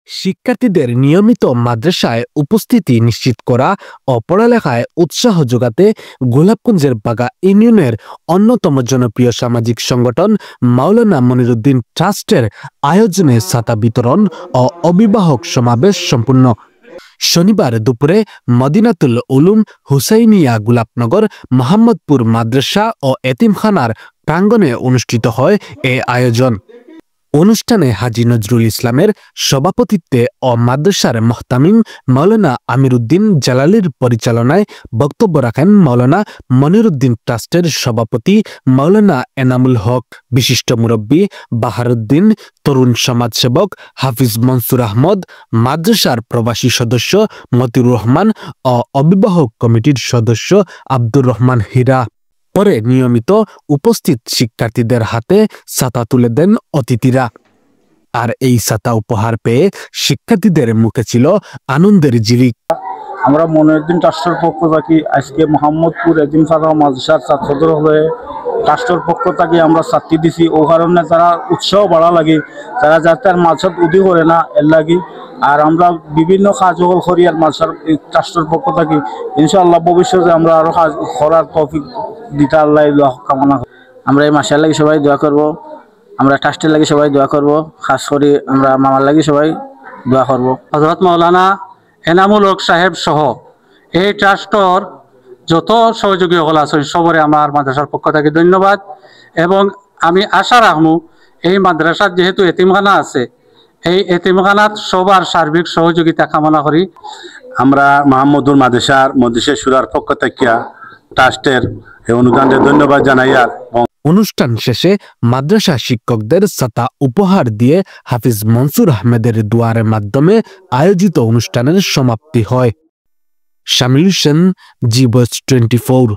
শিক্ষার্থীদের নিয়মিত মাদ্রাসায় উপস্থিতি নিশ্চিত করা ও পড়ালেখায় উৎসাহ যোগাতে গোলাপগঞ্জের বাগা ইউনিয়নের অন্যতম জনপ্রিয় সামাজিক সংগঠন মাওলানা মনিরুদ্দিন ট্রাস্টের আয়োজনে ছাতা বিতরণ ও অভিভাবক সমাবেশ সম্পূর্ণ। শনিবার দুপুরে মদিনাতুল উলুম হুসাইনিয়া গোলাপনগর মোহাম্মদপুর মাদ্রাসা ও এতিমখানার প্রাঙ্গণে অনুষ্ঠিত হয় এ আয়োজন। অনুষ্ঠানে হাজী নজরুল ইসলামের সভাপতিত্বে ও মাদ্রাসার মুহতামিম মাওলানা আমিরুদ্দিন জালালির পরিচালনায় বক্তব্য রাখেন মাওলানা মনিরুদ্দিন ট্রাস্টের সভাপতি মাওলানা এনামুল হক, বিশিষ্ট মুরব্বী বাহারুদ্দিন, তরুণ সমাজসেবক হাফিজ মনসুর আহমদ, মাদ্রাসার প্রবাসী সদস্য মতিউর রহমান ও অভিভাবক কমিটির সদস্য আব্দুর রহমান হীরা। পরে নিয়মিত উপস্থিত শিক্ষার্থীদের হাতে ছাতা তুলে দেন অতিথিরা। আর এই ছাতা উপহার পেয়ে শিক্ষার্থীদের মুখে ছিল আনন্দের ঝিলিক। আমরা মনিরুদ্দিন ট্রাস্টের পক্ষ থেকে আজকে মোহাম্মদপুর এতিমখানা মাদ্রাসার ছাত্রদের হয়ে ট্রাস্টের পক্ষ থেকে আমরা ছাত্রী দিছি। ও কারণে তারা উৎসাহ বাড়া লাগে, তারা যাতে আর মাদ্রাসাত উদি করে না এর লাগি। আর আমরা বিভিন্ন কাজ করি আর মাদ্রাসার ট্রাস্টের পক্ষ থেকে ইনশাআল্লাহ ভবিষ্যতে আমরা আরো কাজ করার তৌফিক দিতে আল্লাহ কামনা করি। আমরা এই মাসের লাগি সবাই দোয়া করব, আমরা ট্রাস্টের লাগি সবাই দোয়া করব, খাস করে আমরা মামার লাগি সবাই দোয়া করব। হযরত মাওলানা এনামুল হক সাহেব সহ এই ট্রাস্টর যত সহযোগী হল আছে সবরে আমার মাদ্রাসার পক্ষ থেকে ধন্যবাদ। এবং আমি আশা রাখবো এই মাদ্রাসার যেহেতু এতিমখানা আছে, এই এতিমখানাত সবার সার্বিক সহযোগিতা কামনা করি। আমরা মোহাম্মদপুর মাদ্রাসা সুরার পক্ষ থেকে ট্রাস্টের এই অনুদানকে ধন্যবাদ জানাই। আর অনুষ্ঠান শেষে মাদ্রাসা শিক্ষকদের ছাতা উপহার দিয়ে হাফিজ মনসুর আহমেদের দোয়ারের মাধ্যমে আয়োজিত অনুষ্ঠানের সমাপ্তি হয়। শামিল হোসেন, জি বয়েস 24।